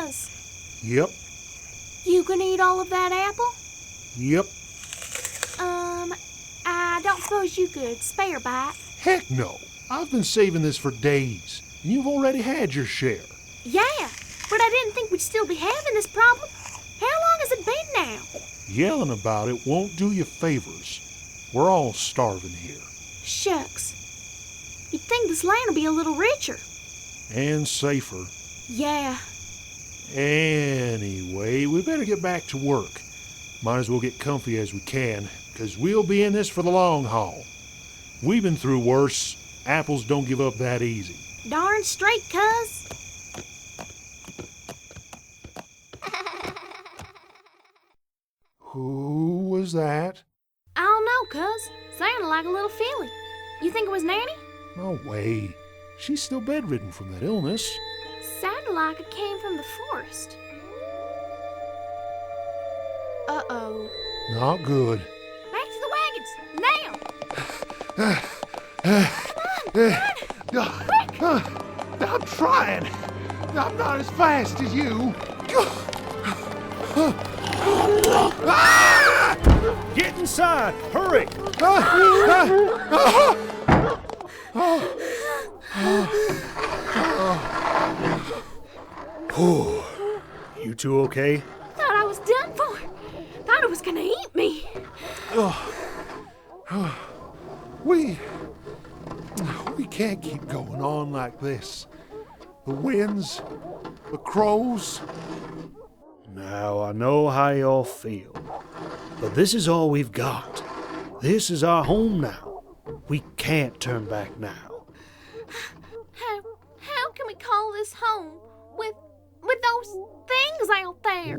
cuz? Yep. You gonna eat all of that apple? Yep. I don't suppose you could spare a bite? Heck no. I've been saving this for days, and you've already had your share. Yeah, but I didn't think we'd still be having this problem. How long has it been now? Yelling about it won't do you favors. We're all starving here. Shucks. You'd think this land would be a little richer. And safer. Yeah. Anyway, we better get back to work. Might as well get comfy as we can, because we'll be in this for the long haul. We've been through worse. Apples don't give up that easy. Darn straight, cuz. Who was that? I don't know, cuz. Sounded like a little filly. You think it was Nanny? No way. She's still bedridden from that illness. Sounded like it came from the forest. Uh-oh. Not good. Back to the wagons, now! Come on, quick! I'm trying. I'm not as fast as you. Get inside! Hurry! You two okay? Thought I was done for. Thought it was gonna eat me. We can't keep going on like this. The winds, the crows. Now, I know how y'all feel, but this is all we've got. This is our home now. We can't turn back now. How can we call this home with those things out there?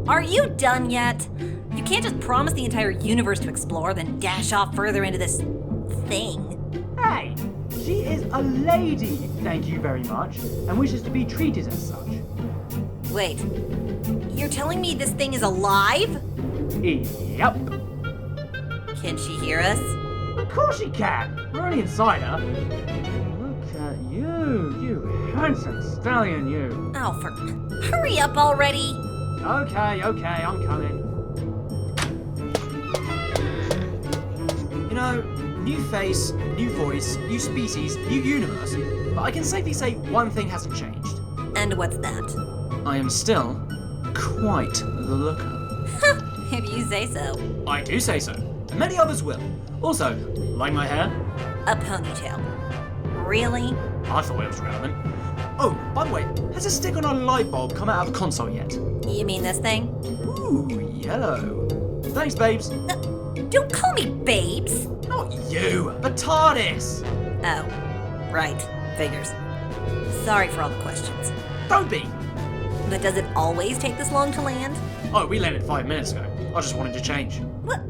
Are you done yet? You can't just promise the entire universe to explore, then dash off further into this thing. Hey, she is a lady, thank you very much, and wishes to be treated as such. Wait, you're telling me this thing is alive? Yep. Can she hear us? Of course she can. We're only inside her. Look at you handsome stallion, you. Oh, hurry up already! Okay, I'm coming. You know, new face, new voice, new species, new universe, but I can safely say one thing hasn't changed. And what's that? I am still quite the looker. If you say so. I do say so, and many others will. Also, like my hair? A ponytail. Really? I thought it was relevant. Oh, by the way, has a stick on a light bulb come out of the console yet? You mean this thing? Ooh, yellow. Thanks, babes. Don't call me babes! Not you, the TARDIS! Oh, right. Figures. Sorry for all the questions. Don't be! But does it always take this long to land? Oh, we landed 5 minutes ago. I just wanted to change. What?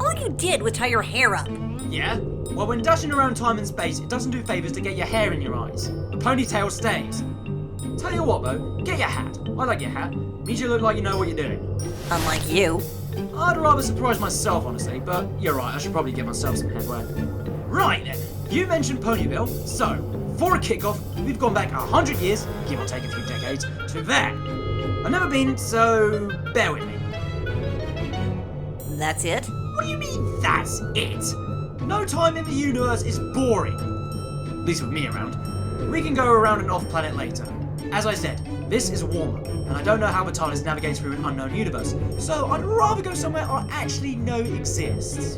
All you did was tie your hair up. Yeah? Well, when dashing around time and space, it doesn't do favours to get your hair in your eyes. The ponytail stays. Tell you what, though, get your hat. I like your hat. Means you look like you know what you're doing. Unlike you. I'd rather surprise myself, honestly, but you're right, I should probably give myself some headwear. Right then, you mentioned Ponyville, so, for a kickoff, we've gone back 100 years, give or take a few decades, to there. I've never been, so bear with me. That's it? What do you mean, that's it? No time in the universe is boring. At least with me around. We can go around an off-planet later. as I said, this is a warm-up, and I don't know how Vitalis navigates through an unknown universe, so I'd rather go somewhere I actually know exists.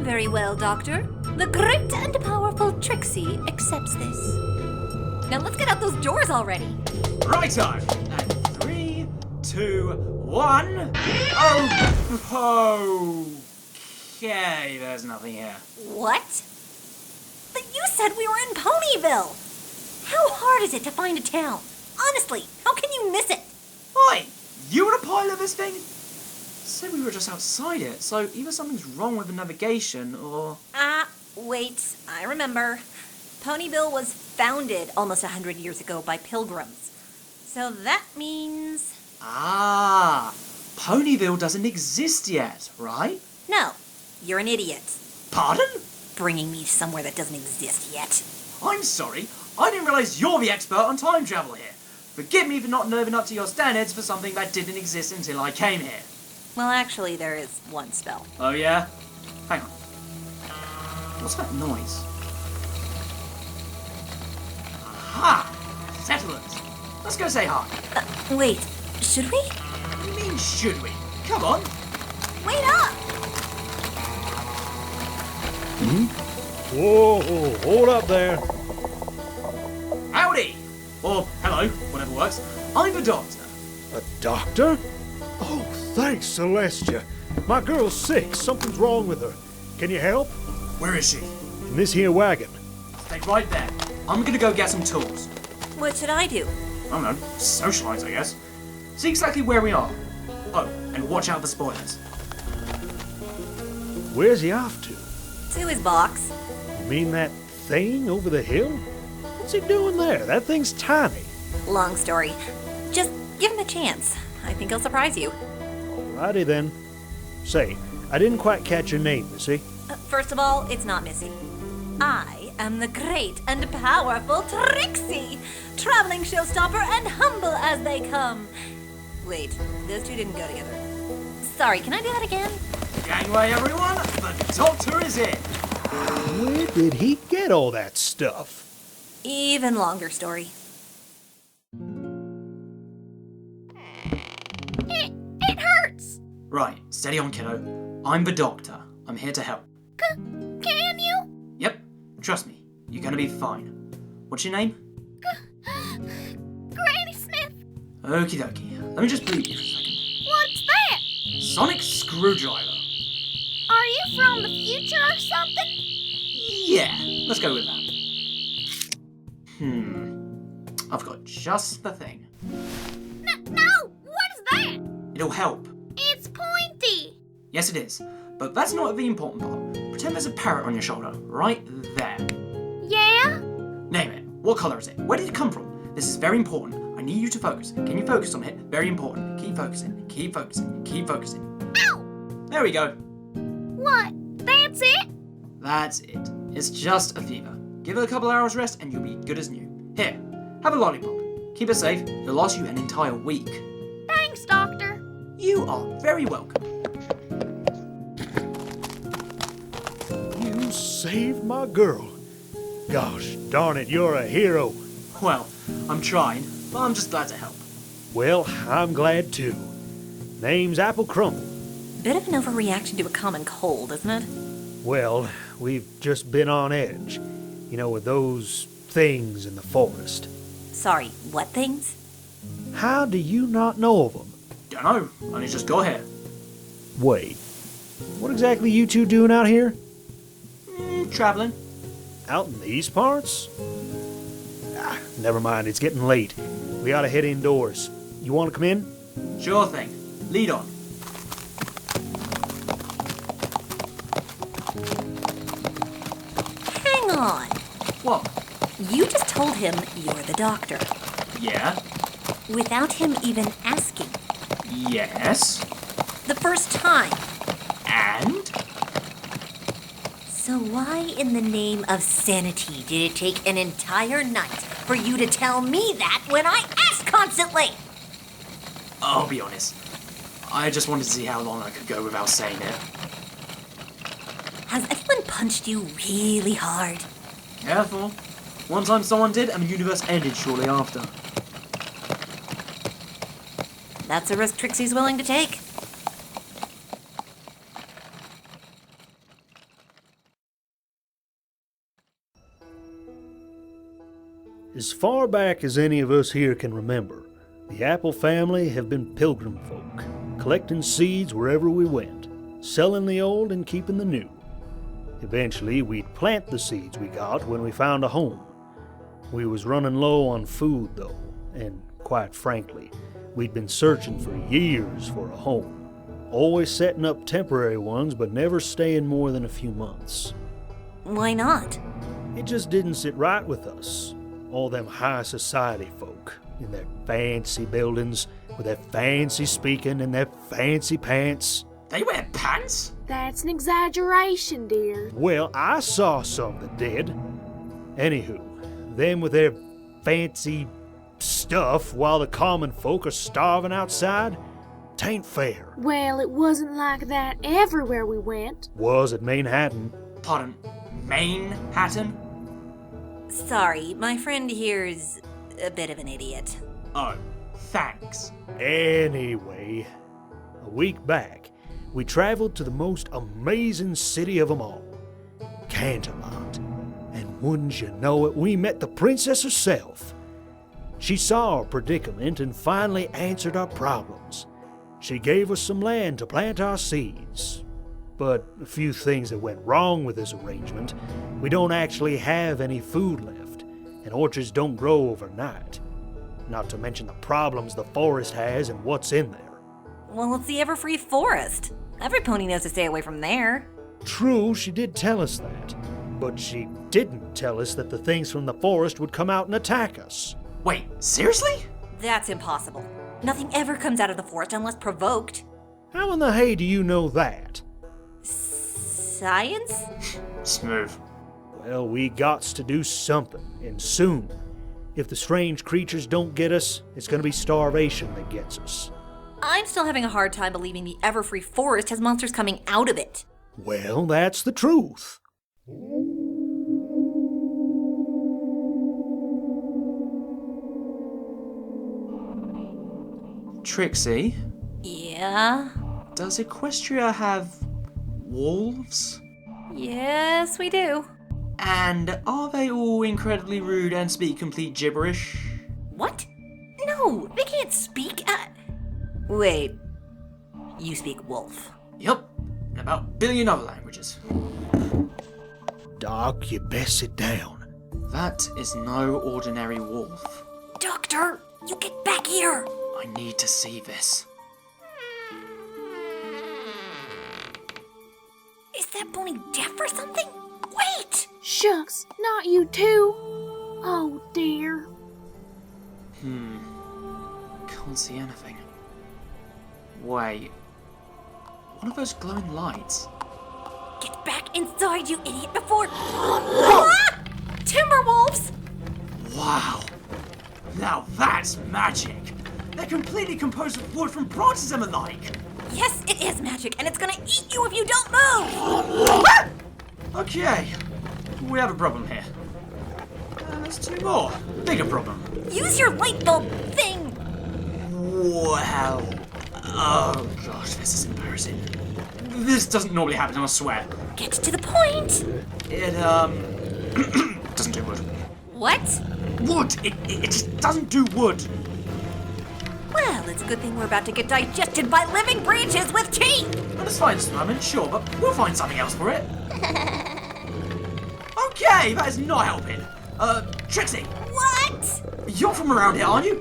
Very well, Doctor. The great and powerful Trixie accepts this. Now let's get out those doors already. Righto! And 3, 2, 1. Oh! Okay, there's nothing here. What? But you said we were in Ponyville! How hard is it to find a town? Honestly, how can you miss it? Oi! You were the pilot of this thing? Said we were just outside it, so either something's wrong with the navigation, or... Wait, I remember. Ponyville was founded almost 100 years ago by pilgrims. So that means... Ponyville doesn't exist yet, right? No, you're an idiot. Pardon? Bringing me somewhere that doesn't exist yet. I'm sorry, I didn't realise you're the expert on time travel here. Forgive me for not living up to your standards for something that didn't exist until I came here. Well, actually, there is one spell. Oh yeah? Hang on. What's that noise? Aha! Settlers! Let's go say hi. Wait, should we? What do you mean, should we? Come on! Wait up! Whoa, hold up there. Howdy! Or hello, whatever works. I'm the doctor. A doctor? Oh, thanks, Celestia. My girl's sick. Something's wrong with her. Can you help? Where is she? In this here wagon. Stay right there. I'm gonna go get some tools. What should I do? I don't know, socialise, I guess. See exactly where we are. Oh, and watch out for spoilers. Where's he off to? To his box. You mean that thing over the hill? What's he doing there? That thing's tiny. Long story. Just give him a chance. I think he'll surprise you. Alrighty then. Say, I didn't quite catch your name, Missy. First of all, it's not Missy. I am the great and powerful Trixie, traveling showstopper and humble as they come. Wait, those two didn't go together. Sorry, can I do that again? Gangway, everyone! The doctor is in! Where did he get all that stuff? Even longer story. It hurts. Right, steady on, kiddo. I'm the doctor. I'm here to help. Can you? Yep, trust me. You're gonna be fine. What's your name? Granny Smith. Okie dokie. Let me just breathe you for a second. What's that? Sonic Screwdriver. Are you from the future or something? Yeah, let's go with that. I've got just the thing. No, what is that? It'll help. It's pointy. Yes, it is. But that's not the important part. Pretend there's a parrot on your shoulder, right there. Yeah? Name it. What colour is it? Where did it come from? This is very important. I need you to focus. Can you focus on it? Very important. Keep focusing. Keep focusing. Keep focusing. Ow! There we go. What? That's it? That's it. It's just a fever. Give it a couple hours rest and you'll be good as new. Here, have a lollipop. Keep it safe. It'll last you an entire week. Thanks, Doctor. You are very welcome. You saved my girl. Gosh darn it, you're a hero. Well, I'm trying, but I'm just glad to help. Well, I'm glad too. Name's Apple Crumble. Bit of an overreaction to a common cold, isn't it? Well, we've just been on edge. You know, with those things in the forest. Sorry, what things? How do you not know of them? Dunno, only just got here. Wait, what exactly you two doing out here? Travelling. Out in these parts? Never mind, it's getting late. We ought to head indoors. You want to come in? Sure thing. Lead on. Hang on. What? You just told him you're the doctor, Yeah? without him even asking. Yes? The first time. And? So why in the name of sanity did it take an entire night for you to tell me that when I ask constantly? I'll be honest. I just wanted to see how long I could go without saying it. Has anyone punched you really hard? Careful. One time someone did, and the universe ended shortly after. That's a risk Trixie's willing to take. As far back as any of us here can remember, the Apple family have been pilgrim folk, collecting seeds wherever we went, selling the old and keeping the new. Eventually, we'd plant the seeds we got when we found a home. We was running low on food, though, and quite frankly, we'd been searching for years for a home, always setting up temporary ones but never staying more than a few months. Why not? It just didn't sit right with us. All them high society folk in their fancy buildings with their fancy speaking and their fancy pants. They wear pants? That's an exaggeration, dear. Well, I saw some that did. Anywho, them with their fancy stuff while the common folk are starving outside, 'tain't fair. Well, it wasn't like that everywhere we went. Was at Manhattan. Pardon, Manhattan? Sorry, my friend here's a bit of an idiot. Oh, thanks. Anyway, a week back, we traveled to the most amazing city of them all, Canterlot. And wouldn't you know it, we met the princess herself. She saw our predicament and finally answered our problems. She gave us some land to plant our seeds. But a few things that went wrong with this arrangement. We don't actually have any food left, and orchards don't grow overnight. Not to mention the problems the forest has and what's in there. Well, it's the Everfree Forest. Every pony knows to stay away from there. True, she did tell us that, but she didn't tell us that the things from the forest would come out and attack us. Wait, seriously? That's impossible. Nothing ever comes out of the forest unless provoked. How in the hay do you know that? Science? Smooth. Well, we gots to do something, and soon. If the strange creatures don't get us, it's gonna be starvation that gets us. I'm still having a hard time believing the Everfree Forest has monsters coming out of it. Well, that's the truth. Trixie, Yeah? does Equestria have wolves? Yes, we do. And are they all incredibly rude and speak complete gibberish? What? No, they can't speak. Wait. You speak wolf. Yup, and about a billion other languages. Doc, you best sit down. That is no ordinary wolf. Doctor, you get back here! I need to see this. Is that pony deaf or something? Wait! Shucks, not you too. Oh, dear. Can't see anything. Wait. What are those glowing lights? Get back inside, you idiot, before... Ah! Timberwolves! Wow. Now that's magic. They're completely composed of wood from branches and the like. Yes, it is magic, and it's gonna eat you if you don't move! Okay. We have a problem here. There's two more. Bigger problem. Use your light bulb thing! Well. Oh gosh, this is embarrassing. This doesn't normally happen, I swear. Get to the point! It, doesn't do wood. What? Wood! It just doesn't do wood. Well, it's a good thing we're about to get digested by living branches with teeth! Well, it's fine at the moment, sure, but we'll find something else for it. Okay, that is not helping. Trixie, What? you're from around here, aren't you?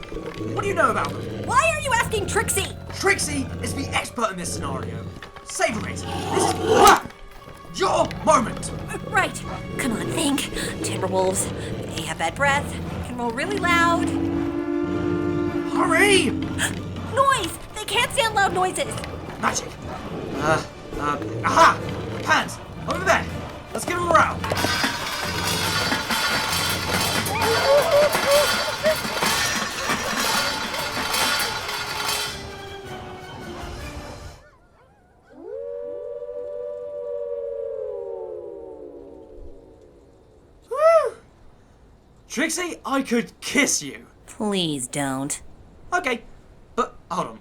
What do you know about them? Why are you asking Trixie? Trixie is the expert in this scenario. Savor it. This is your moment. Right. Come on, think. Timberwolves. They have bad breath. Can roll really loud. Hurry! Noise! They can't stand loud noises. Magic. Aha! Pants, over there. Let's give them a round. Woo! Trixie, I could kiss you. Please don't. Okay, but hold on.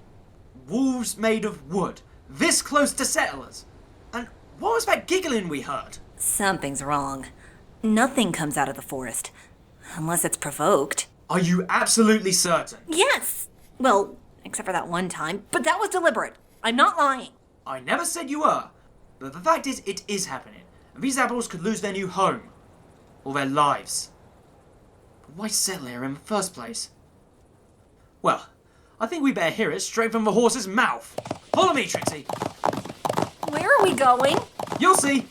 wolves made of wood, this close to settlers. And what was that giggling we heard? Something's wrong. Nothing comes out of the forest. Unless it's provoked. Are you absolutely certain? Yes! Well, except for that one time, but that was deliberate. I'm not lying. I never said you were, but the fact is, it is happening. And these apples could lose their new home. Or their lives. But why settle here in the first place? Well, I think we better hear it straight from the horse's mouth. Follow me, Trixie. Where are we going? You'll see.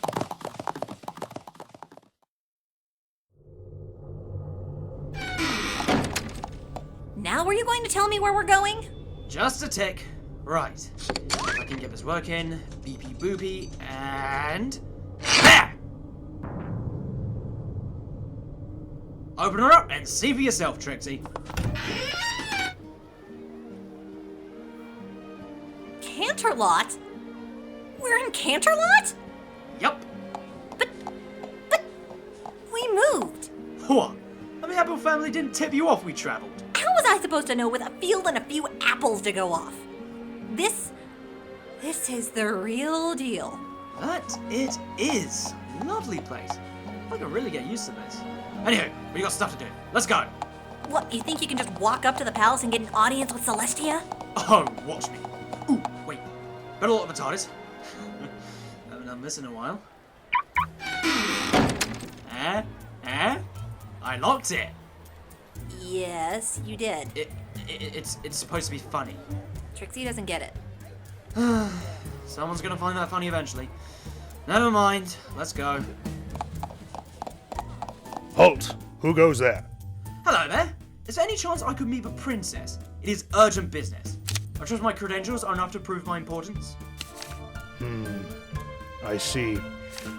Now are you going to tell me where we're going? Just a tick. Right. If I can get this working. Beepy boopy. And... there! Open her up and see for yourself, Trixie. Canterlot? We're in Canterlot? Yup. But we moved. What? And the apple family didn't tip you off we travelled. How was I supposed to know with a field and a few apples to go off? This is the real deal. That it is. Lovely place. I can really get used to this. Anywho, we got stuff to do. Let's go. What, you think you can just walk up to the palace and get an audience with Celestia? Oh, watch me. Ooh, wait. Better lock the TARDIS. Haven't done this in a while. I locked it. Yes, you did. It's supposed to be funny. Trixie doesn't get it. Someone's gonna find that funny eventually. Never mind. Let's go. Halt! Who goes there? Hello there. Is there any chance I could meet the princess? It is urgent business. I trust my credentials are enough to prove my importance. I see.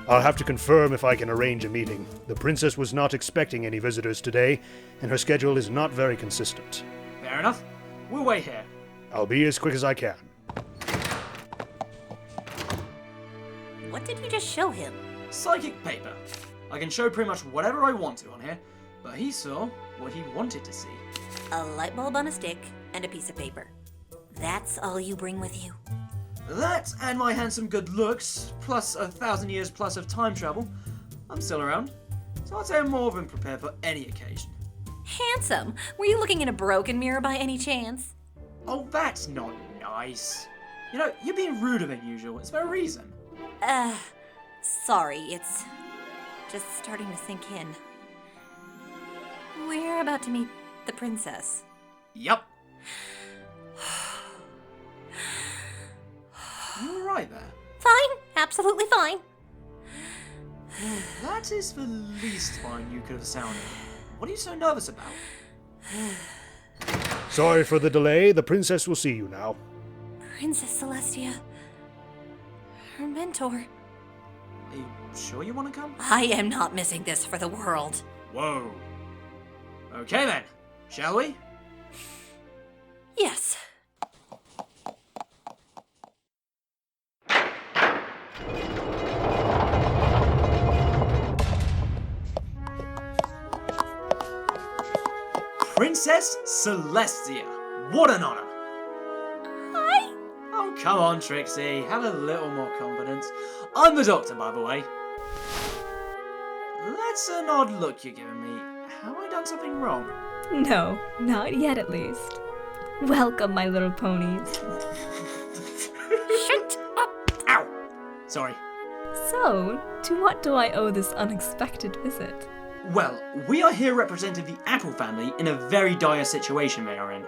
I'll have to confirm if I can arrange a meeting. The princess was not expecting any visitors today, and her schedule is not very consistent. Fair enough. We'll wait here. I'll be as quick as I can. What did you just show him? Psychic paper. I can show pretty much whatever I want to on here, but he saw what he wanted to see. A light bulb on a stick and a piece of paper. That's all you bring with you? That and my handsome good looks, plus 1,000 years plus of time travel, I'm still around. So I'd say I'm more than prepared for any occasion. Handsome? Were you looking in a broken mirror by any chance? Oh, that's not nice. You know, you're being ruder than usual. It's for a reason. Sorry, it's just starting to sink in. We're about to meet the princess. Yup. You alright there? Fine, absolutely fine. That is the least fine you could have sounded. What are you so nervous about? Sorry for the delay. The princess will see you now. Princess Celestia. Her mentor. Are you sure you want to come? I am not missing this for the world. Whoa. Okay then, shall we? Yes. Princess Celestia. What an honor. Hi. Oh, come on, Trixie. Have a little more confidence. I'm the doctor, by the way. That's an odd look you're giving me. Have I done something wrong? No, not yet at least. Welcome, my little ponies. Shut up. Ow! Sorry. So, to what do I owe this unexpected visit? Well, we are here representing the Apple family in a very dire situation they are in.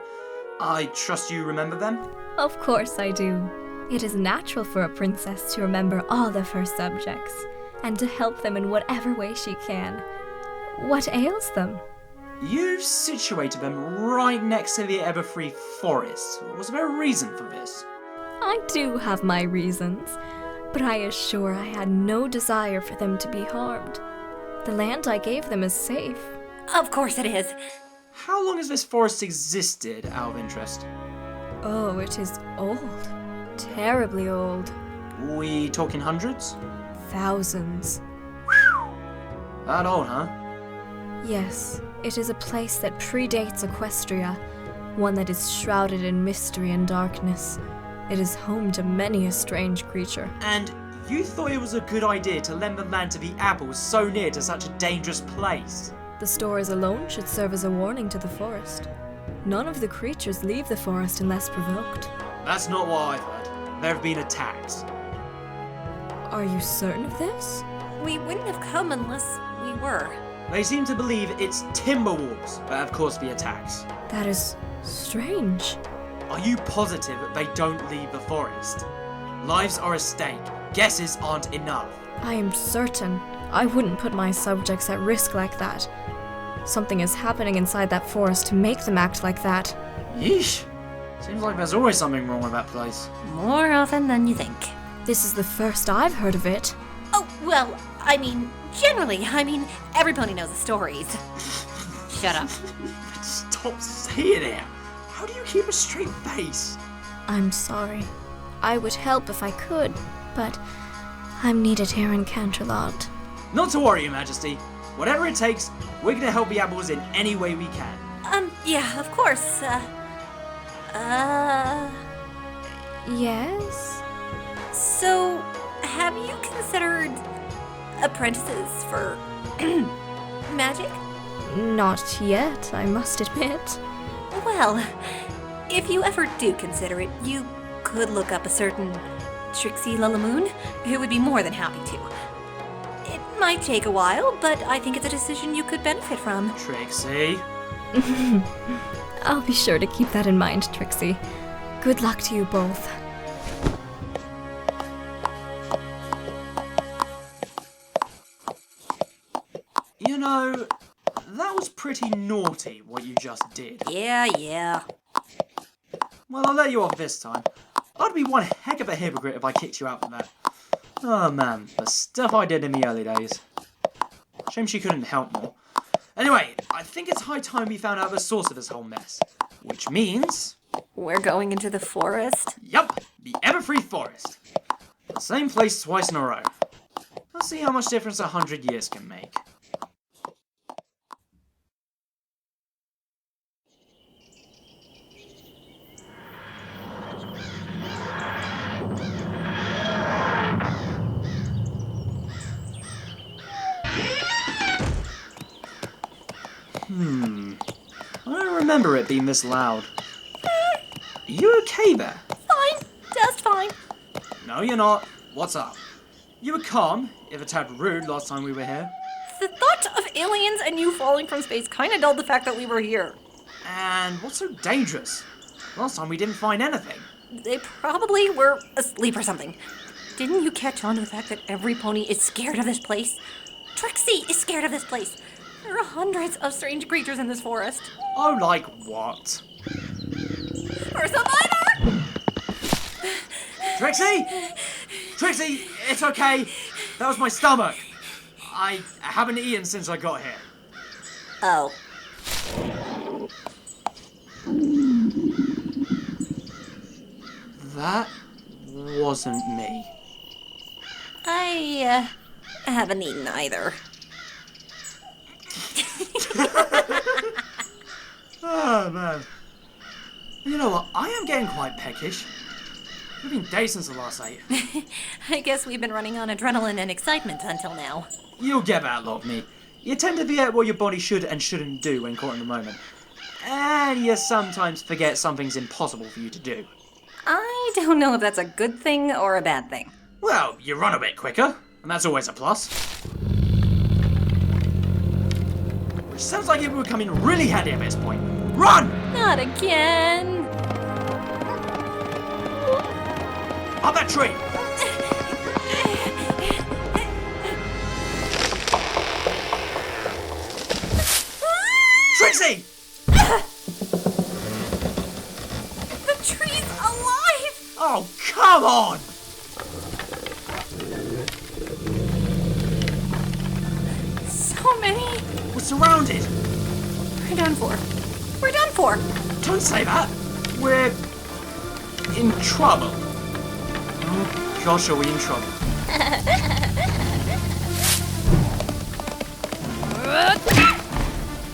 I trust you remember them? Of course I do. It is natural for a princess to remember all of her subjects, and to help them in whatever way she can. What ails them? You've situated them right next to the Everfree Forest. Was there a reason for this? I do have my reasons, but I assure I had no desire for them to be harmed. The land I gave them is safe. Of course it is. How long has this forest existed, out of interest? Oh, it is old. Terribly old. We talking hundreds? Thousands. That old, huh? Yes, it is a place that predates Equestria, one that is shrouded in mystery and darkness. It is home to many a strange creature. And you thought it was a good idea to lend the land to the apples so near to such a dangerous place? The stores alone should serve as a warning to the forest. None of the creatures leave the forest unless provoked. That's not what I've heard. There have been attacks. Are you certain of this? We wouldn't have come unless we were. They seem to believe it's timber wolves that have caused the attacks. That is strange. Are you positive that they don't leave the forest? Lives are at stake. Guesses aren't enough. I am certain. I wouldn't put my subjects at risk like that. Something is happening inside that forest to make them act like that. Yeesh. Seems like there's always something wrong with that place. More often than you think. This is the first I've heard of it. Oh, well, generally, every pony knows the stories. Shut up. Stop saying it. How do you keep a straight face? I'm sorry. I would help if I could, but I'm needed here in Canterlot. Not to worry, Your Majesty. Whatever it takes, we're gonna help the apples in any way we can. Yeah, of course. Yes? So, have you considered apprentices for magic? Not yet, I must admit. Well, if you ever do consider it, you could look up a certain Trixie Lullamoon, who would be more than happy to. It might take a while, but I think it's a decision you could benefit from. Trixie? I'll be sure to keep that in mind, Trixie. Good luck to you both. You know, that was pretty naughty what you just did. Yeah. Well, I'll let you off this time. I'd be one heck of a hypocrite if I kicked you out for that. Oh man, the stuff I did in the early days. Shame she couldn't help more. Anyway, I think it's high time we found out the source of this whole mess. Which means... We're going into the forest? Yup, the Everfree Forest. The same place twice in a row. Let's see how much difference 100 years can make. I don't remember it being this loud. Are you okay there? Fine, just fine. No, you're not. What's up? You were calm, if a tad rude last time we were here. The thought of aliens and you falling from space kinda dulled the fact that we were here. And what's so dangerous? Last time we didn't find anything. They probably were asleep or something. Didn't you catch on to the fact that every pony is scared of this place? Trixie is scared of this place. There are hundreds of strange creatures in this forest. Oh, like what? Or Survivor! Trixie! Trixie, it's okay. That was my stomach. I haven't eaten since I got here. Oh. That wasn't me. I haven't eaten either. Oh, man. You know what? I am getting quite peckish. It's been days since the last ate. I guess we've been running on adrenaline and excitement until now. You'll get that, love me. You tend to forget what your body should and shouldn't do when caught in the moment. And you sometimes forget something's impossible for you to do. I don't know if that's a good thing or a bad thing. Well, you run a bit quicker, and that's always a plus. Which sounds like it would come in really handy at this point. Run! Not again. Up that tree! Trixie! The tree's alive! Oh, come on! So many. We're surrounded. We're done for. We're done for. Don't say that. We're in trouble. Oh, gosh, are we in trouble?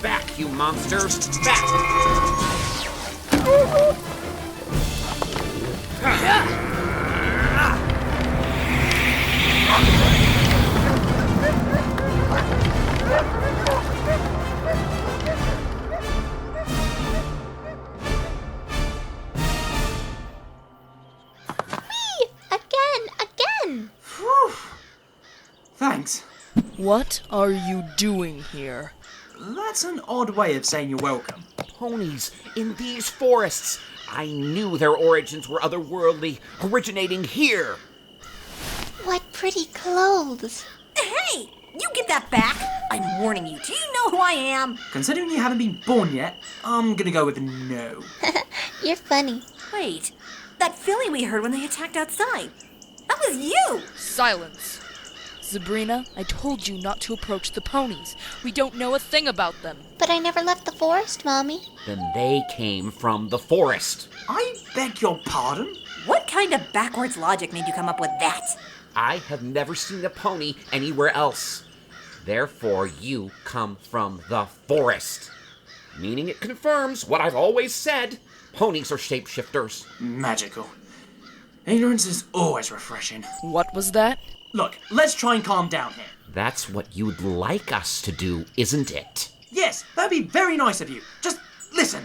Back, you monster! Back! Again! Whew. Thanks. What are you doing here? That's an odd way of saying you're welcome. Ponies in these forests. I knew their origins were otherworldly, originating here. What pretty clothes. Hey! You get that back! I'm warning you. Do you know who I am? Considering you haven't been born yet, I'm gonna go with a no. You're funny. Wait. That filly we heard when they attacked outside. That was you! Silence. Sabrina, I told you not to approach the ponies. We don't know a thing about them. But I never left the forest, Mommy. Then they came from the forest. I beg your pardon? What kind of backwards logic made you come up with that? I have never seen a pony anywhere else. Therefore, you come from the forest. Meaning it confirms what I've always said. Ponies are shapeshifters. Magical. Ignorance is always refreshing. What was that? Look, let's try and calm down here. That's what you'd like us to do, isn't it? Yes, that'd be very nice of you. Just listen.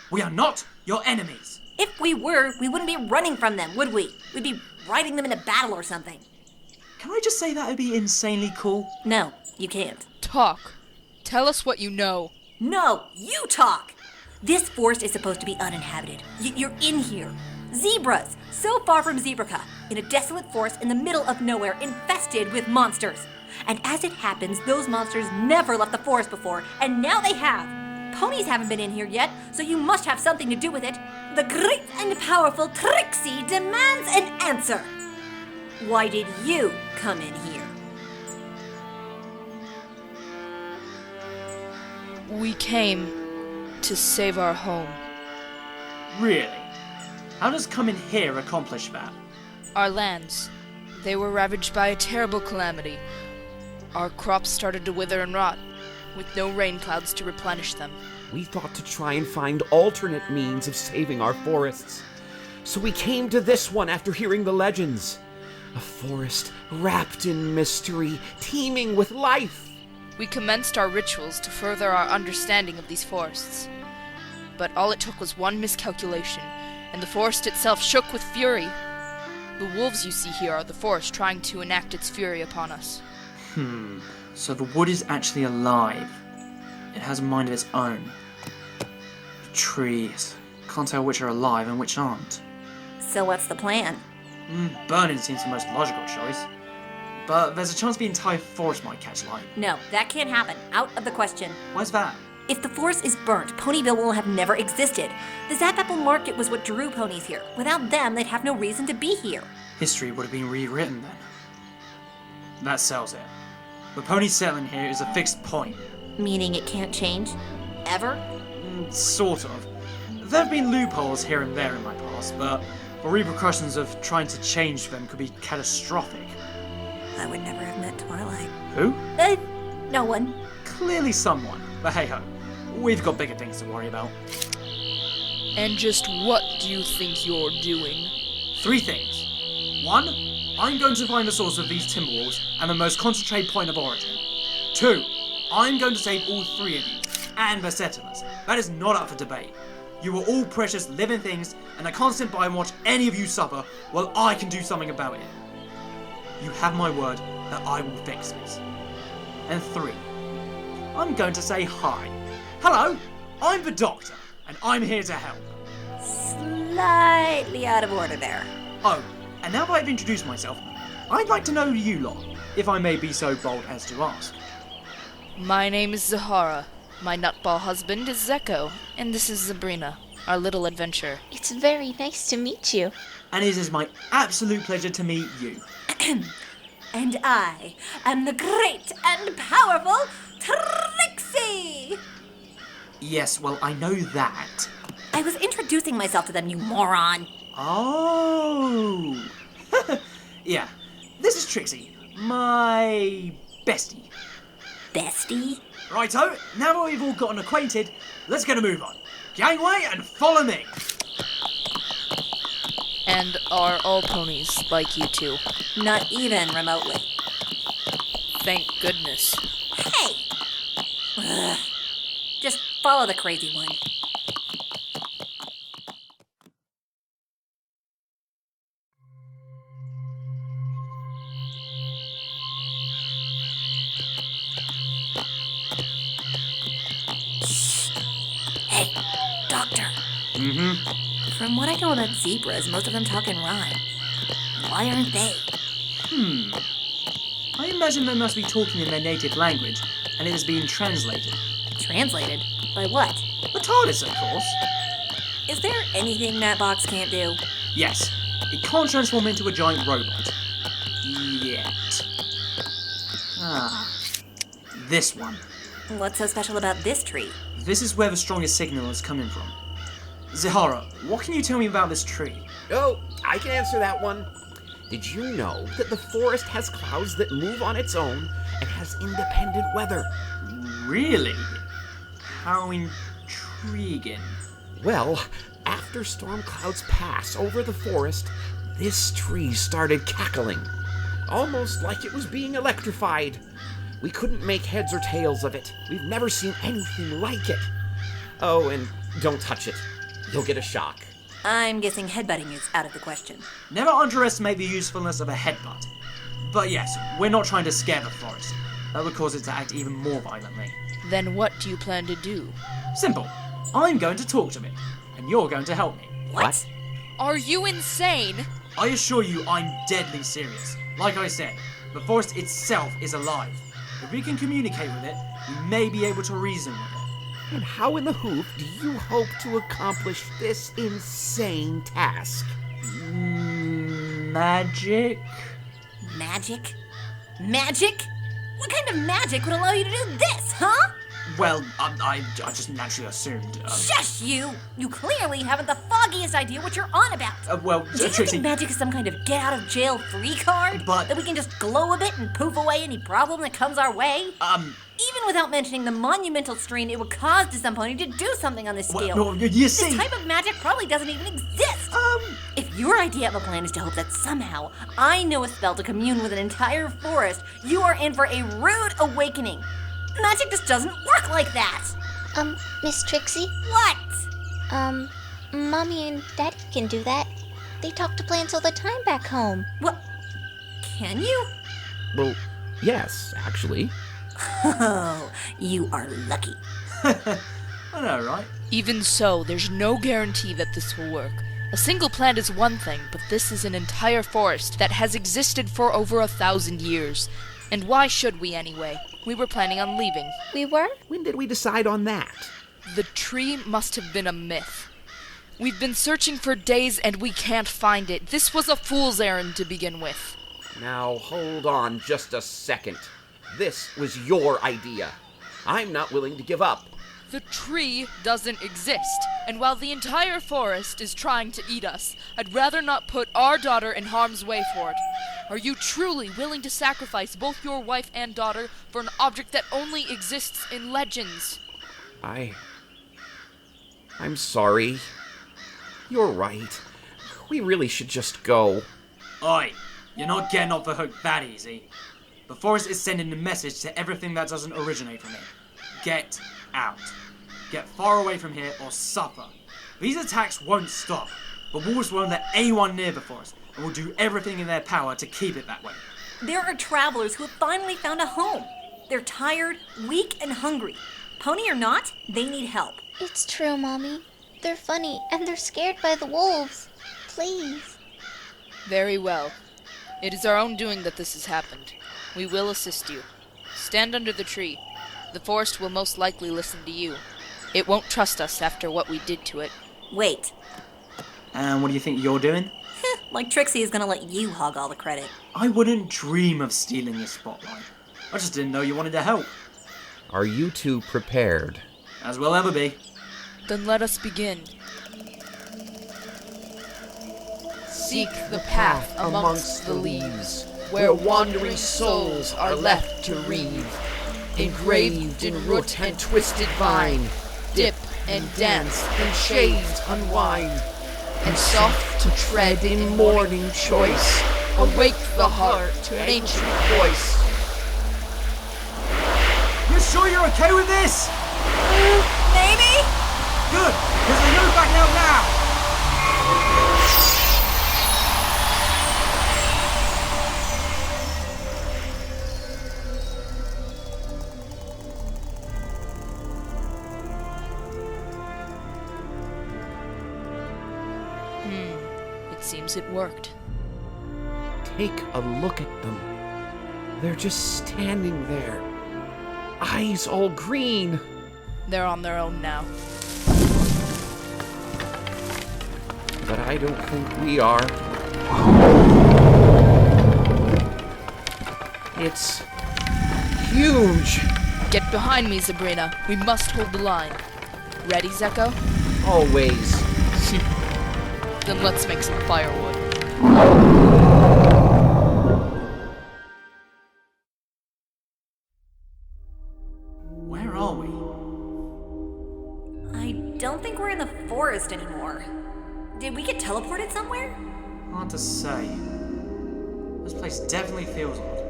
We are not your enemies. If we were, we wouldn't be running from them, would we? We'd be riding them into battle or something. Can I just say that would be insanely cool? No, you can't. Talk. Tell us what you know. No, you talk! This forest is supposed to be uninhabited. You're in here. Zebras, so far from Zebraca, in a desolate forest in the middle of nowhere, infested with monsters. And as it happens, those monsters never left the forest before, and now they have. Ponies haven't been in here yet, so you must have something to do with it. The great and powerful Trixie demands an answer. Why did you come in here? We came to save our home. Really? How does coming here accomplish that? Our lands. They were ravaged by a terrible calamity. Our crops started to wither and rot, with no rain clouds to replenish them. We thought to try and find alternate means of saving our forests. So we came to this one after hearing the legends. A forest wrapped in mystery, teeming with life. We commenced our rituals to further our understanding of these forests. But all it took was one miscalculation, and the forest itself shook with fury. The wolves you see here are the forest trying to enact its fury upon us. So the wood is actually alive. It has a mind of its own. The trees. Can't tell which are alive and which aren't. So what's the plan? Burning seems the most logical choice. But there's a chance the entire forest might catch light. No, that can't happen. Out of the question. Why's that? If the forest is burnt, Ponyville will have never existed. The Zapapple Market was what drew ponies here. Without them, they'd have no reason to be here. History would have been rewritten then. That sells it. The pony settling here is a fixed point. Meaning it can't change? Ever? Sort of. There have been loopholes here and there in my past, but the repercussions of trying to change them could be catastrophic. I would never have met Twilight. Who? No one. Clearly someone, but hey-ho. We've got bigger things to worry about. And just what do you think you're doing? 3 things. 1, I'm going to find the source of these timber wolves and the most concentrated point of origin. 2, I'm going to save all 3 of you, and the settlers. That is not up for debate. You are all precious living things, and I can't sit by and watch any of you suffer while I can do something about it. You have my word that I will fix this. And 3, I'm going to say hi. Hello, I'm the Doctor, and I'm here to help. Slightly out of order there. Oh, and now that I've introduced myself, I'd like to know you lot, if I may be so bold as to ask. My name is Zahara. My nutball husband is Zeko, and this is Sabrina, our little adventure. It's very nice to meet you. And it is my absolute pleasure to meet you. And I am the great and powerful Trixie! Yes, well, I know that. I was introducing myself to them, you moron. Oh! Yeah, this is Trixie, my bestie. Bestie? Righto, now that we've all gotten acquainted, let's get a move on. Gangway and follow me. And are all ponies like you two? Not even remotely. Thank goodness. Hey! Ugh. Just follow the crazy one. Hey, Doctor. From what I know about zebras, most of them talk in rhyme. Why aren't they? I imagine they must be talking in their native language, and it has been translated. Translated? By what? The TARDIS, of course. Is there anything that box can't do? Yes, it can't transform into a giant robot. Yet. This one. What's so special about this tree? This is where the strongest signal is coming from. Zahara, what can you tell me about this tree? Oh, I can answer that one. Did you know that the forest has clouds that move on its own and has independent weather? Really? How intriguing. Well, after storm clouds pass over the forest, this tree started cackling, almost like it was being electrified. We couldn't make heads or tails of it. We've never seen anything like it. Oh, and don't touch it. You'll get a shock. I'm guessing headbutting is out of the question. Never underestimate the usefulness of a headbutt. But yes, we're not trying to scare the forest. That would cause it to act even more violently. Then what do you plan to do? Simple. I'm going to talk to it, and you're going to help me. What? Are you insane? I assure you I'm deadly serious. Like I said, the forest itself is alive. If we can communicate with it, we may be able to reason with it. And how in the hoof do you hope to accomplish this insane task? Magic? Magic? Magic? What kind of magic would allow you to do this, huh? Well, I just naturally assumed. Shush, you! You clearly haven't the foggiest idea what you're on about. Do you Trixie. think magic is some kind of get-out-of-jail-free card? But- That we can just glow a bit and poof away any problem that comes our way? Even without mentioning the monumental strain it would cause to some pony to do something on this scale. Well, you This see. type of magic probably doesn't even exist. If your idea of a plan is to hope that somehow I know a spell to commune with an entire forest, you are in for a rude awakening. Magic just doesn't work like that. Miss Trixie? What? Mommy and Daddy can do that. They talk to plants all the time back home. What? Can you? Well, yes, actually. Oh, you are lucky. I know, right? Even so, there's no guarantee that this will work. A single plant is one thing, but this is an entire forest that has existed for over 1,000 years. And why should we anyway? We were planning on leaving. We were? When did we decide on that? The tree must have been a myth. We've been searching for days and we can't find it. This was a fool's errand to begin with. Now, hold on just a second. This was your idea. I'm not willing to give up. The tree doesn't exist, and while the entire forest is trying to eat us, I'd rather not put our daughter in harm's way for it. Are you truly willing to sacrifice both your wife and daughter for an object that only exists in legends? I'm sorry. You're right. We really should just go. Oi, you're not getting off the hook that easy. The forest is sending a message to everything that doesn't originate from it. Get out. Get far away from here or suffer. These attacks won't stop, but wolves won't let anyone near the forest and will do everything in their power to keep it that way. There are travelers who have finally found a home. They're tired, weak, and hungry. Pony or not, they need help. It's true, Mommy. They're funny, and they're scared by the wolves. Please. Very well. It is our own doing that this has happened. We will assist you. Stand under the tree. The forest will most likely listen to you. It won't trust us after what we did to it. Wait. And what do you think you're doing? Like Trixie is gonna let you hog all the credit. I wouldn't dream of stealing the spotlight. I just didn't know you wanted to help. Are you two prepared? As we'll ever be. Then let us begin. Seek the path amongst the leaves, where wandering souls are left to reave. Engraved in root and twisted vine, dip and dance, and shades unwind. and soft to tread in morning choice, awake the heart to an ancient voice. You sure you're okay with this? Maybe? Good, because there's no backing out now! It seems it worked. Take a look at them. They're just standing there. Eyes all green. They're on their own now. But I don't think we are. It's huge. Get behind me, Sabrina. We must hold the line. Ready, Zeko? Always. Then let's make some firewood. Where are we? I don't think we're in the forest anymore. Did we get teleported somewhere? Hard to say. This place definitely feels odd.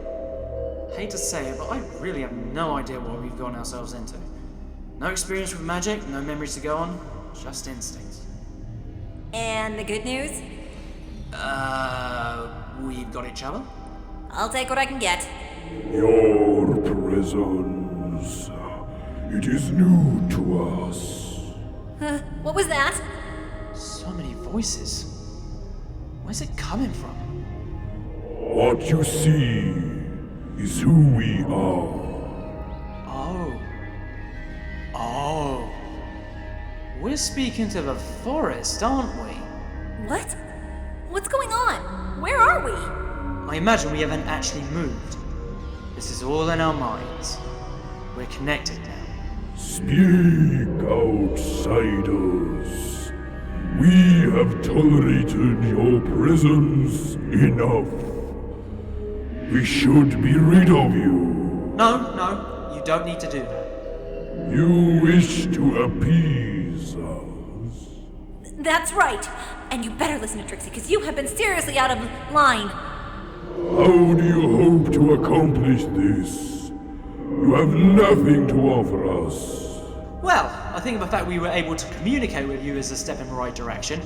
Hate to say it, but I really have no idea what we've gotten ourselves into. No experience with magic, no memories to go on, just instincts. And the good news? We've got each other? I'll take what I can get. Your presence. It is new to us. What was that? So many voices. Where's it coming from? What you see is who we are. Oh. We're speaking to the forest, aren't we? What? What's going on? Where are we? I imagine we haven't actually moved. This is all in our minds. We're connected now. Speak, outsiders. We have tolerated your presence enough. We should be rid of you. No, you don't need to do that. You wish to appease us. That's right. And you better listen to Trixie, because you have been seriously out of line. How do you hope to accomplish this? You have nothing to offer us. Well, I think the fact we were able to communicate with you is a step in the right direction.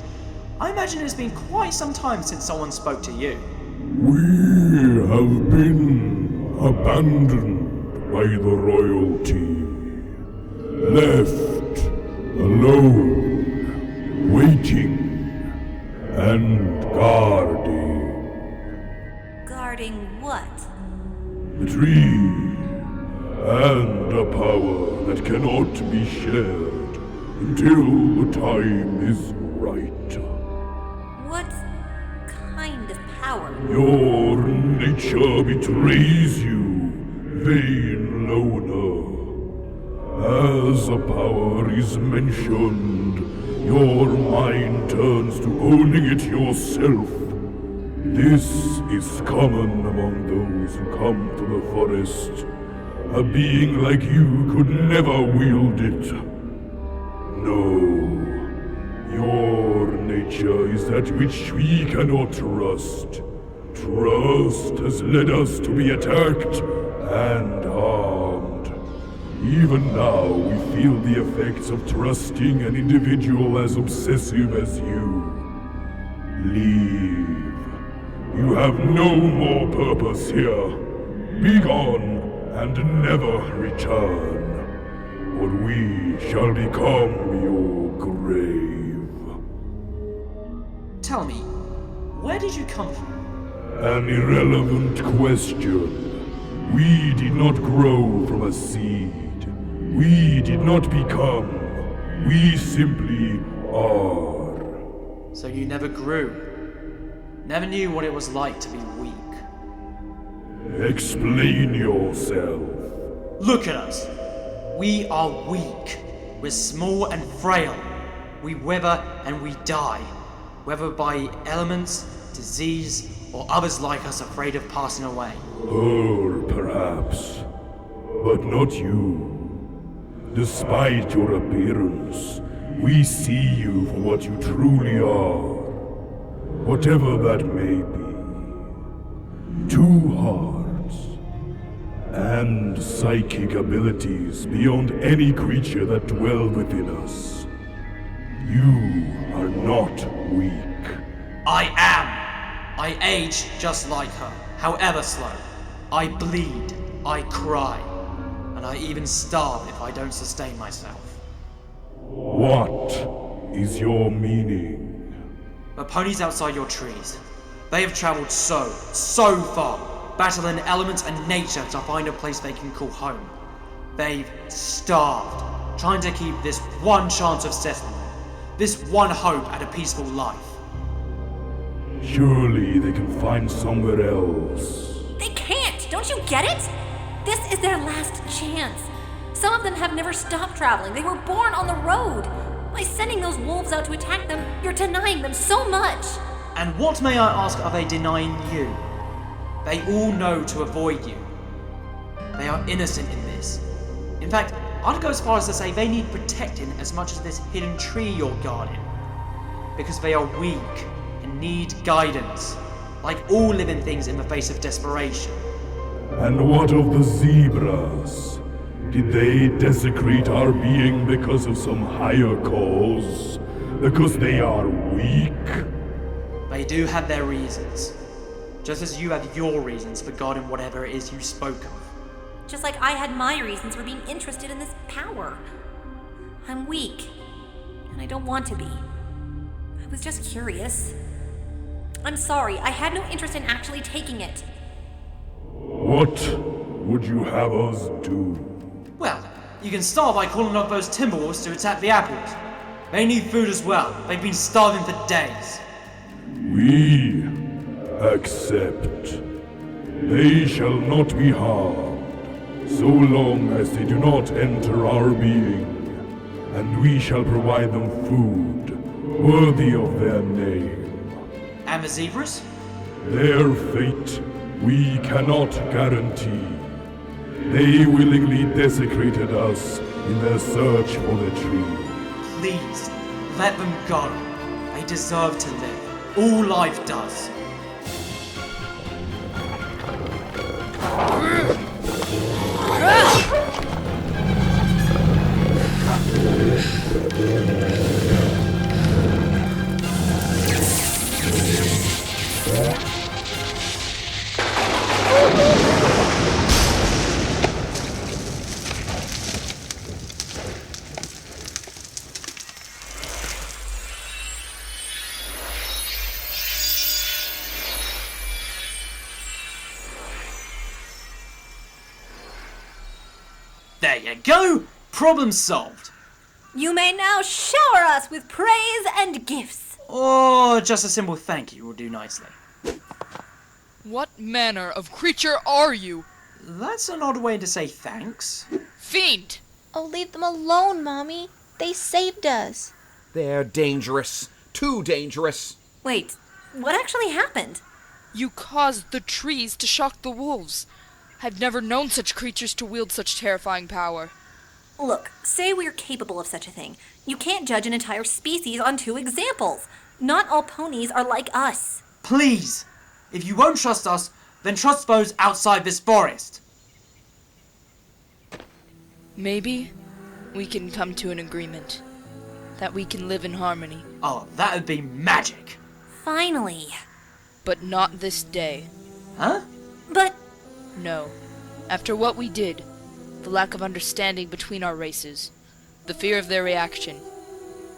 I imagine it's been quite some time since someone spoke to you. We have been abandoned by the royalty. Left alone, waiting and guarding. Guarding what? The tree and a power that cannot be shared until the time is right. What kind of power? Your nature betrays you, vain loner. As a power is mentioned, your mind turns to owning it yourself. This is common among those who come to the forest. A being like you could never wield it. No, your nature is that which we cannot trust. Trust has led us to be attacked and harmed. Even now, we feel the effects of trusting an individual as obsessive as you. Leave. You have no more purpose here. Be gone and never return, or we shall become your grave. Tell me, where did you come from? An irrelevant question. We did not grow from a seed. We did not become. We simply are. So you never grew. Never knew what it was like to be weak. Explain yourself. Look at us. We are weak. We're small and frail. We wither and we die. Whether by elements, disease, or others like us afraid of passing away. Or perhaps. But not you. Despite your appearance, We see you for what you truly are, whatever that may be. 2 hearts and psychic abilities beyond any creature that dwell within us. You are not weak. I am. I age just like her, however slow. I bleed, I cry, and I even starve if I don't sustain myself. What is your meaning? The ponies outside your trees. They have traveled so far, battling elements and nature to find a place they can call home. They've starved, trying to keep this one chance of settlement, this one hope at a peaceful life. Surely they can find somewhere else. They can't! Don't you get it? This is their last chance. Some of them have never stopped traveling. They were born on the road. By sending those wolves out to attack them, you're denying them so much. And what, may I ask, are they denying you? They all know to avoid you. They are innocent in this. In fact, I'd go as far as to say they need protecting as much as this hidden tree you're guarding. Because they are weak and need guidance, like all living things in the face of desperation. And what of the zebras? Did they desecrate our being because of some higher cause? Because they are weak? They do have their reasons. Just as you have your reasons for guarding whatever it is you spoke of. Just like I had my reasons for being interested in this power. I'm weak, and I don't want to be. I was just curious. I'm sorry, I had no interest in actually taking it. What would you have us do? Well, you can start by calling up those timberwolves to attack the apples. They need food as well. They've been starving for days. We accept. They shall not be harmed, so long as they do not enter our being, and we shall provide them food worthy of their name. And the zebras? Their fate we cannot guarantee. They willingly desecrated us in their search for the tree. Please, let them go. They deserve to live. All life does. There you go! Problem solved. You may now shower us with praise and gifts. Or just a simple thank you will do nicely. What manner of creature are you? That's an odd way to say thanks. Fiend! Oh, leave them alone, Mommy. They saved us. They're dangerous. Too dangerous. Wait, what actually happened? You caused the trees to shock the wolves. I've never known such creatures to wield such terrifying power. Look, say we're capable of such a thing. You can't judge an entire species on 2 examples. Not all ponies are like us. Please! If you won't trust us, then trust those outside this forest. Maybe we can come to an agreement. That we can live in harmony. Oh, that would be magic. Finally. But not this day. Huh? But No. After what we did, the lack of understanding between our races, the fear of their reaction,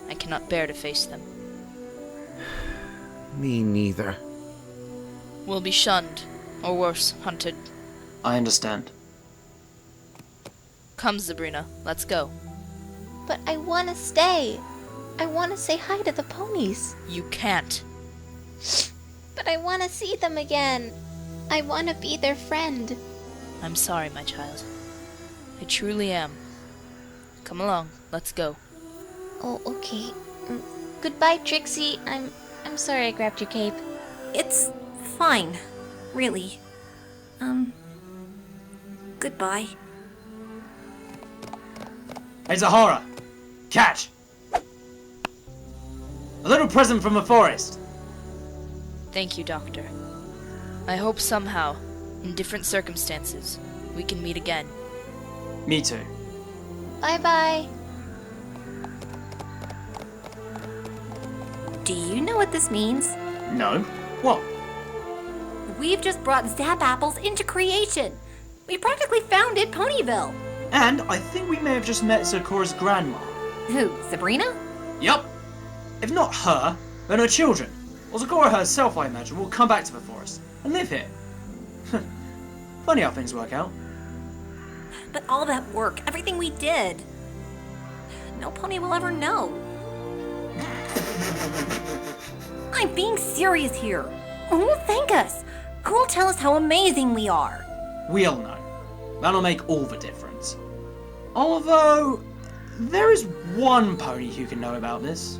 I cannot bear to face them. Me neither. We'll be shunned, or worse, hunted. I understand. Come, Sabrina, let's go. But I want to stay. I want to say hi to the ponies. You can't. But I want to see them again. I want to be their friend. I'm sorry, my child. I truly am. Come along, let's go. Oh, okay. Goodbye, Trixie. I'm sorry I grabbed your cape. it's fine. Really. Goodbye. Hey, Zahara! Catch! present from the forest. Thank you, Doctor. I hope somehow, in different circumstances, we can meet again. Me too. Bye-bye. Do you know what this means? No? What? We've just brought Zap Apples into creation. We practically founded Ponyville. And I think we may have just met Sakura's grandma. Who, Sabrina? Yup. If not her, then her children. Or Sakura herself, I imagine, will come back to the forest and live here. Funny how things work out. But all that work, everything we did, no pony will ever know. I'm being serious here. Who will thank us? Who will tell us how amazing we are? We'll know. That'll make all the difference. Although, there is one pony who can know about this.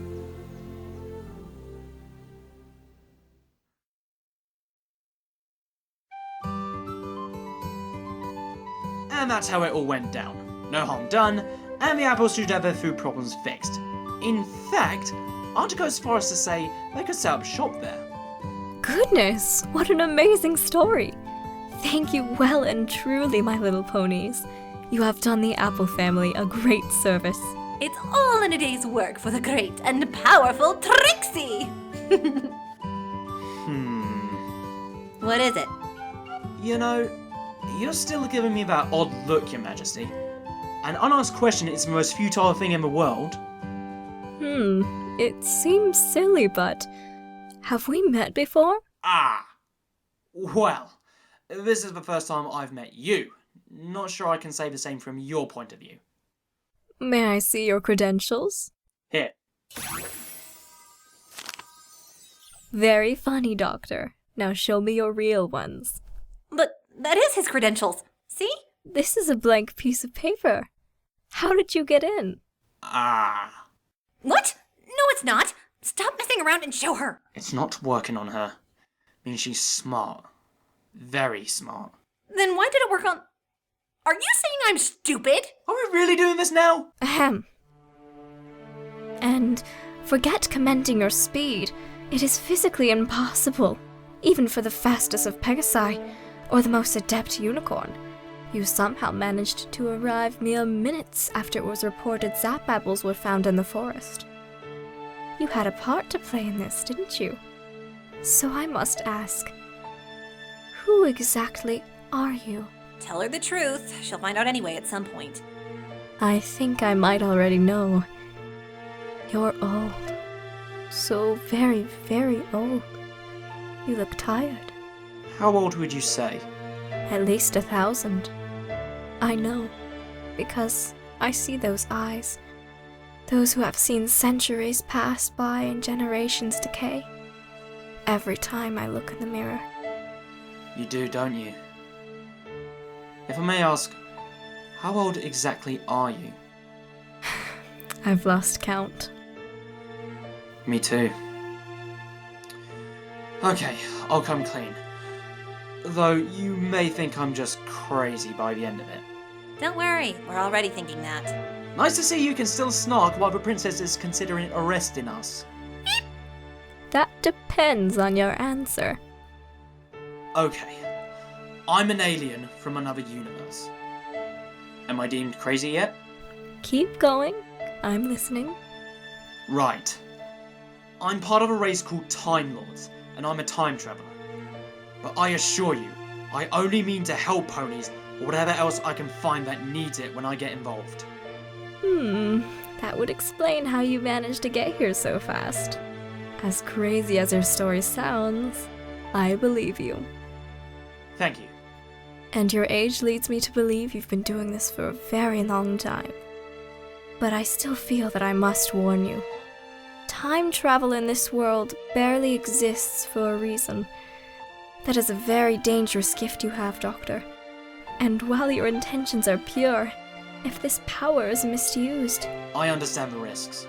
And that's how it all went down. No harm done, and the apples should have their food problems fixed. In fact, I'd go as far as to say they could set up shop there. Goodness, what an amazing story! Thank you well and truly, my little ponies. You have done the Apple family a great service. It's all in a day's work for the great and powerful Trixie! What is it? You know, you're still giving me that odd look, Your Majesty. An unasked question is the most futile thing in the world. It seems silly, but have we met before? Ah! Well, this is the first time I've met you. Not sure I can say the same from your point of view. May I see your credentials? Here. Very funny, Doctor. Now show me your real ones. But that is his credentials. See? This is a blank piece of paper. How did you get in? Ah. What? No, it's not. Stop messing around and show her. It's not working on her. Means she's smart. Very smart. Then why did it work on... Are you saying I'm stupid? Are we really doing this now? Ahem. And forget commending your speed. It is physically impossible, even for the fastest of Pegasi, or the most adept unicorn. You somehow managed to arrive mere minutes after it was reported Zap Apples were found in the forest. You had a part to play in this, didn't you? So I must ask, who exactly are you? Tell her the truth. She'll find out anyway at some point. I think I might already know. You're old. So very, very old. You look tired. How old would you say? At least 1,000. I know, because I see those eyes. Those who have seen centuries pass by and generations decay. Every time I look in the mirror. You do, don't you? If I may ask, how old exactly are you? I've lost count. Me too. Okay, I'll come clean. Though you may think I'm just crazy by the end of it. Don't worry, we're already thinking that. Nice to see you can still snark while the princess is considering arresting us. That depends on your answer. Okay, I'm an alien from another universe. Am I deemed crazy yet? Keep going. I'm listening. Right. I'm part of a race called Time Lords, and I'm a time traveler. But I assure you, I only mean to help ponies or whatever else I can find that needs it when I get involved. That would explain how you managed to get here so fast. As crazy as your story sounds, I believe you. Thank you. And your age leads me to believe you've been doing this for a very long time. But I still feel that I must warn you. Time travel in this world barely exists for a reason. That is a very dangerous gift you have, Doctor. And while your intentions are pure, if this power is misused... I understand the risks.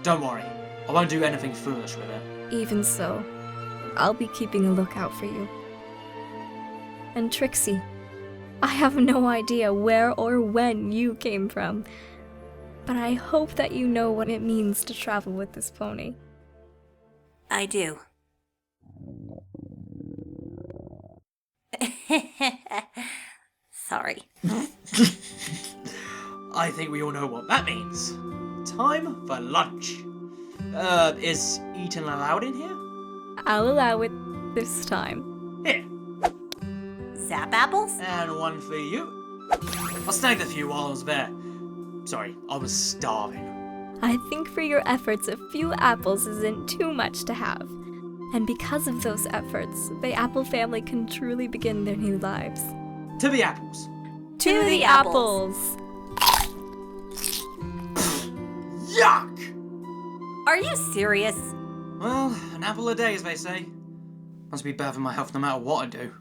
Don't worry, I won't do anything foolish with it. Even so, I'll be keeping a lookout for you. And Trixie, I have no idea where or when you came from, but I hope that you know what it means to travel with this pony. I do. Sorry. I think we all know what that means. Time for lunch. Is eating allowed in here? I'll allow it this time. Here. Zap apples? And one for you. I snagged a few while I was there. Sorry, I was starving. I think for your efforts, a few apples isn't too much to have. And because of those efforts, the apple family can truly begin their new lives. To the apples. To the apples! Yuck! Are you serious? Well, an apple a day, as they say. Must be bad for my health no matter what I do.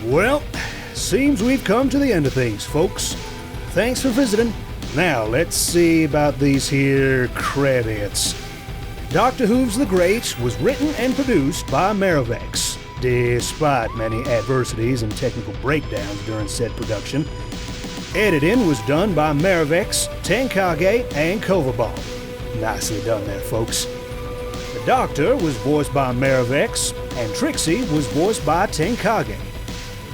Well, seems we've come to the end of things, folks. Thanks for visiting. Now, let's see about these here credits. Dr. Whooves the Great was written and produced by Marivex, despite many adversities and technical breakdowns during said production. Editing was done by Marivex, Tenkage, and Kovabomb. Nicely done there, folks. The Doctor was voiced by Marivex, and Trixie was voiced by Tenkage.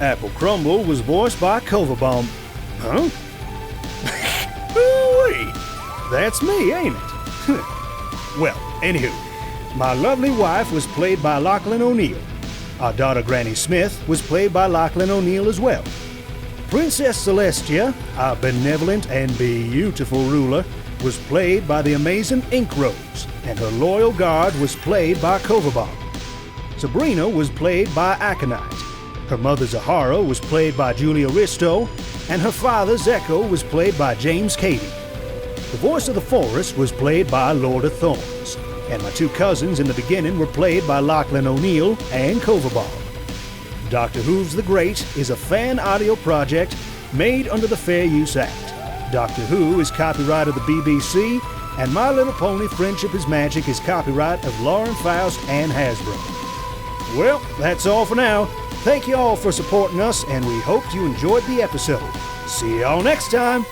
Apple Crumble was voiced by Kovabomb. Huh? Ooh-wee! That's me, ain't it? Well, anywho, my lovely wife was played by Lachlan O'Neill. Our daughter Granny Smith was played by Lachlan O'Neill as well. Princess Celestia, our benevolent and beautiful ruler, was played by the amazing Ink Rose, and her loyal guard was played by Kovabomb. Sabrina was played by Aconite. Her mother Zahara was played by Julia Risto, and her father Zeko was played by James Cady. The voice of the forest was played by Lord of Thorns, and my two cousins in the beginning were played by Lachlan O'Neill and Kovabomb. Dr. Whooves the Great is a fan audio project made under the Fair Use Act. Doctor Who is copyright of the BBC, and My Little Pony Friendship is Magic is copyright of Lauren Faust and Hasbro. Well, that's all for now. Thank you all for supporting us, and we hope you enjoyed the episode. See y'all next time.